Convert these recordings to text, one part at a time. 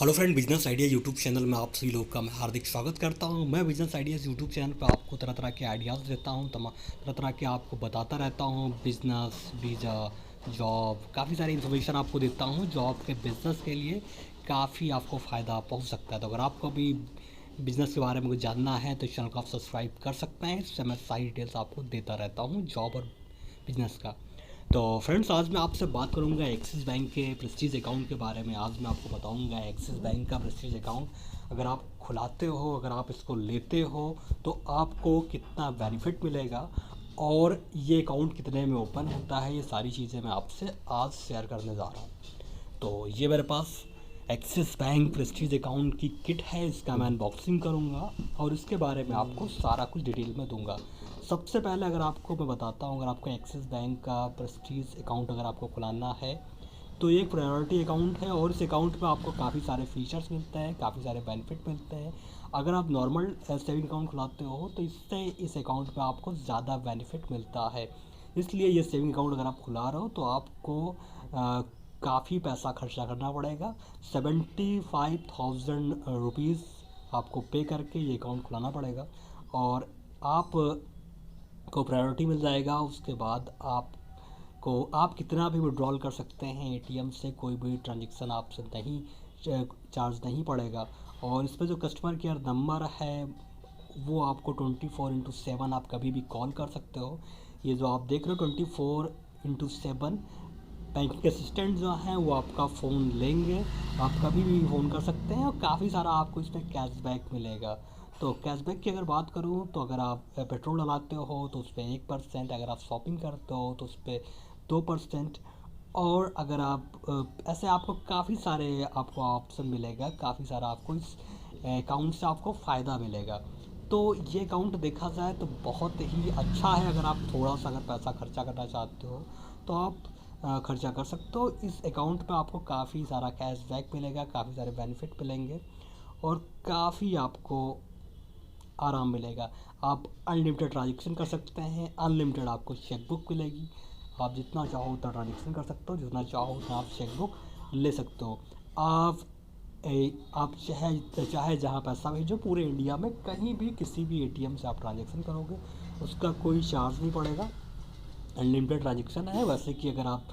Hello friend, business idea YouTube channel में आप सभी लोग का मैं हार्दिक स्वागत करता हूं। मैं बिजनेस आइडियाज़ यूट्यूब चैनल पर आपको तरह तरह के आइडियाज़ देता हूं, तरह तरह के आपको बताता रहता हूं। बिजनेस, वीज़ा, जॉब, काफ़ी सारी इन्फॉर्मेशन आपको देता हूं जो आपके बिज़नेस के लिए काफ़ी आपको फ़ायदा पहुंच सकता है। तो अगर आपको भी बिज़नेस के बारे में कुछ जानना है तो इस चैनल को आप सब्सक्राइब कर सकते हैं। इससे मैं सारी डिटेल्स आपको देता रहता हूँ जॉब और बिज़नेस का। तो फ्रेंड्स, आज मैं आपसे बात करूंगा एक्सिस बैंक के प्रेस्टीज अकाउंट के बारे में। आज मैं आपको बताऊंगा एक्सिस बैंक का प्रेस्टीज अकाउंट अगर आप खुलाते हो, अगर आप इसको लेते हो तो आपको कितना बेनिफिट मिलेगा और ये अकाउंट कितने में ओपन होता है। ये सारी चीज़ें मैं आपसे आज शेयर करने जा रहा हूँ। तो ये मेरे पास एक्सिस बैंक प्रेस्टीज अकाउंट की किट है, इसका मैं अनबॉक्सिंग करूँगा और इसके बारे में आपको सारा कुछ डिटेल में दूंगा। सबसे पहले अगर आपको मैं बताता हूँ, अगर आपको एक्सिस बैंक का प्रेस्टीज अकाउंट अगर आपको खुलाना है तो ये एक प्रायोरिटी अकाउंट है और इस अकाउंट में आपको काफ़ी सारे फीचर्स मिलते हैं, काफ़ी सारे बेनिफिट मिलते हैं। अगर आप नॉर्मल सेविंग अकाउंट खुलाते हो तो इससे इस अकाउंट में आपको ज़्यादा बेनिफिट मिलता है। इसलिए ये सेविंग अकाउंट अगर आप खुला रहे हो तो आपको काफ़ी पैसा खर्चा करना पड़ेगा। 75,000 रुपीज़ आपको पे करके ये अकाउंट खुलाना पड़ेगा और आप को प्रायोरिटी मिल जाएगा। उसके बाद आप कितना भी विड्रॉल कर सकते हैं एटीएम से, कोई भी ट्रांजेक्शन आपसे नहीं चार्ज नहीं पड़ेगा। और इस पर जो कस्टमर केयर नंबर है वो आपको 24/7 आप कभी भी कॉल कर सकते हो। ये जो आप देख रहे हो 24/7 बैंकिंग असिस्टेंट जो हैं वो आपका फ़ोन लेंगे, आप कभी भी फ़ोन कर सकते हैं और काफ़ी सारा आपको इसमें कैशबैक मिलेगा। तो कैशबैक की अगर बात करूँ तो अगर आप पेट्रोल डलाते हो तो उस पर 1%, अगर आप शॉपिंग करते हो तो उस पर 2%, और अगर आप ऐसे आपको काफ़ी सारे आपको ऑप्शन मिलेगा, काफ़ी सारा आपको इस अकाउंट से आपको फ़ायदा मिलेगा। तो ये अकाउंट देखा जाए तो बहुत ही अच्छा है। अगर आप थोड़ा सा अगर पैसा खर्चा करना चाहते हो तो आप खर्चा कर सकते हो। इस अकाउंट पे आपको काफ़ी सारा कैशबैक मिलेगा, काफ़ी सारे बेनिफिट मिलेंगे और काफ़ी आपको आराम मिलेगा। आप अनलिमिटेड ट्रांजेक्शन कर सकते हैं, अनलिमिटेड आपको चेकबुक मिलेगी। आप जितना चाहो उतना ट्रांजेक्शन कर सकते हो, जितना चाहो उतना आप चेकबुक ले सकते हो। आप आप चाहे चाहे जहाँ पैसा भेजो पूरे इंडिया में, कहीं भी किसी भी एटीएम से आप ट्रांजेक्शन करोगे उसका कोई चार्ज नहीं पड़ेगा। अनलिमिटेड ट्रांजेक्शन है। वैसे कि अगर आप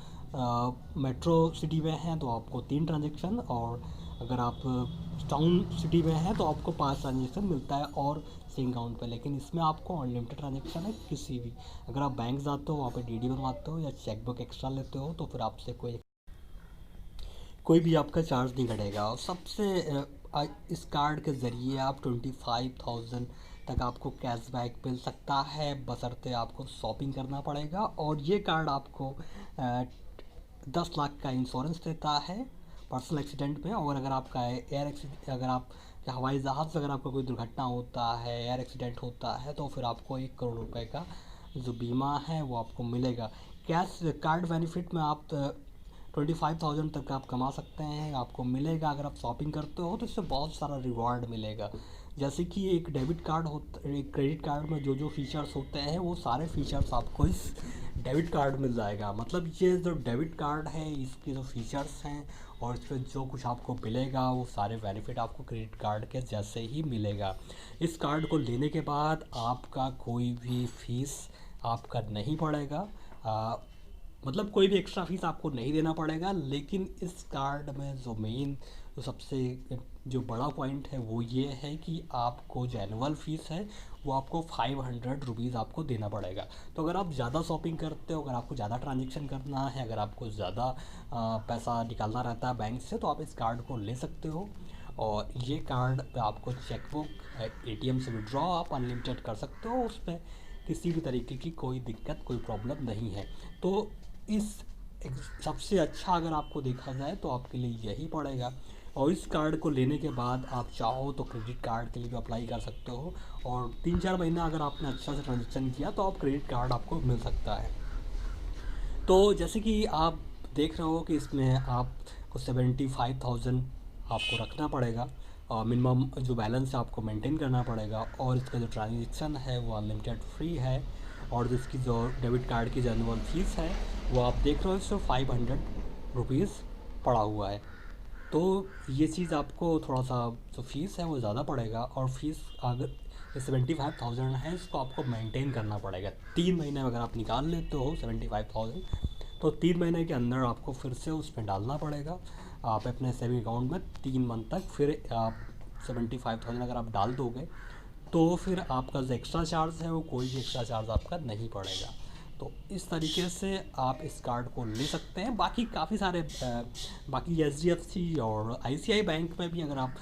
मेट्रो सिटी में हैं तो आपको 3 ट्रांजेक्शन, और अगर आप टाउन सिटी में हैं तो आपको 5 ट्रांजेक्शन मिलता है और सेम अकाउंट पे। लेकिन इसमें आपको अनलिमिटेड ट्रांजेक्शन है। किसी भी अगर आप बैंक जाते हो, वहाँ पे डीडी बनवाते हो या चेकबुक एक्स्ट्रा लेते हो तो फिर आपसे कोई भी आपका चार्ज नहीं कटेगा। और सबसे इस कार्ड के ज़रिए आप 25,000 तक आपको कैशबैक मिल सकता है, बशर्ते आपको शॉपिंग करना पड़ेगा। और ये कार्ड आपको 10 लाख का इंश्योरेंस देता है पर्सनल एक्सीडेंट में। और अगर आपका एयर एक्सीडेंट, अगर आप हवाई जहाज़ से अगर आपका कोई दुर्घटना होता है, एयर एक्सीडेंट होता है तो फिर आपको 1 करोड़ रुपए का जो बीमा है वो आपको मिलेगा। कैश कार्ड बेनिफिट में आप 25,000 तक आप कमा सकते हैं, आपको मिलेगा। अगर आप शॉपिंग करते हो तो इससे बहुत सारा रिवॉर्ड मिलेगा। जैसे कि एक डेबिट कार्ड होता, एक क्रेडिट कार्ड में जो जो फीचर्स होते हैं वो सारे फीचर्स आपको इस डेबिट कार्ड मिल जाएगा। मतलब ये जो डेबिट कार्ड है इसके जो फीचर्स हैं और इस पर जो कुछ आपको मिलेगा वो सारे बेनिफिट आपको क्रेडिट कार्ड के जैसे ही मिलेगा। इस कार्ड को लेने के बाद आपका कोई भी फीस आपका नहीं पड़ेगा, मतलब कोई भी एक्स्ट्रा फीस आपको नहीं देना पड़ेगा। लेकिन इस कार्ड में जो मेन, जो सबसे जो बड़ा पॉइंट है वो ये है कि आपको जो एनुअल फीस है वो आपको 500 रुपीज़ आपको देना पड़ेगा। तो अगर आप ज़्यादा शॉपिंग करते हो, अगर आपको ज़्यादा ट्रांजेक्शन करना है, अगर आपको ज़्यादा पैसा निकालना रहता है बैंक से तो आप इस कार्ड को ले सकते हो। और ये कार्ड पे आपको चेकबुक, एटीएम से विड्रॉ आप अनलिमिटेड कर सकते हो, उस पर किसी भी तरीके की कोई दिक्कत, कोई प्रॉब्लम नहीं है। तो इस सबसे अच्छा अगर आपको देखा जाए तो आपके लिए यही पड़ेगा। और इस कार्ड को लेने के बाद आप चाहो तो क्रेडिट कार्ड के लिए भी अप्लाई कर सकते हो, और 3-4 महीना अगर आपने अच्छा से ट्रांजेक्शन किया तो आप क्रेडिट कार्ड आपको मिल सकता है। तो जैसे कि आप देख रहे हो कि इसमें आपको 75,000 आपको रखना पड़ेगा और मिनिमम जो बैलेंस है आपको मेंटेन करना पड़ेगा। और इसका जो ट्रांजेक्शन है वो अनलिमिटेड फ्री है। और जिसकी जो डेबिट कार्ड की जो एनुअल फीस है वो आप देख रहे हो, इससे 500 रुपीज़ पड़ा हुआ है। तो ये चीज़ आपको थोड़ा सा जो फ़ीस है वो ज़्यादा पड़ेगा, और फीस अगर 75,000 है, इसको आपको मेंटेन करना पड़ेगा 3 महीने में। अगर आप निकाल लेते हो 75,000, तो 3 महीने के अंदर आपको फिर से उसमें डालना पड़ेगा आप अपने सेविंग अकाउंट में 3 मंथ तक। फिर आप 75,000 अगर आप डाल दोगे तो फिर आपका जो एक्स्ट्रा चार्ज है वो कोई भी एक्स्ट्रा चार्ज आपका नहीं पड़ेगा। तो इस तरीके से आप इस कार्ड को ले सकते हैं। बाकी काफ़ी सारे बाकी एचडीएफसी और आईसीआई बैंक में भी अगर आप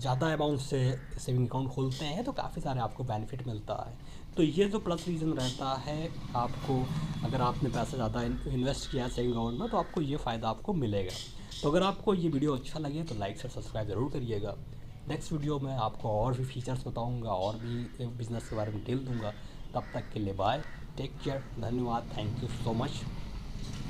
ज़्यादा अमाउंट से सेविंग अकाउंट खोलते हैं तो काफ़ी सारे आपको बेनिफिट मिलता है। तो ये जो प्लस रीज़न रहता है आपको, अगर आपने पैसा ज़्यादा इन्वेस्ट किया है सेविंग अकाउंट में, तो आपको ये फ़ायदा आपको मिलेगा। तो अगर आपको ये वीडियो अच्छा लगे तो लाइक से सब्सक्राइब ज़रूर करिएगा। नेक्स्ट वीडियो में आपको और भी फीचर्स बताऊंगा और भी बिज़नेस के बारे में डिटेल दूंगा। तब तक के लिए बाय, टेक केयर, धन्यवाद, थैंक यू सो मच।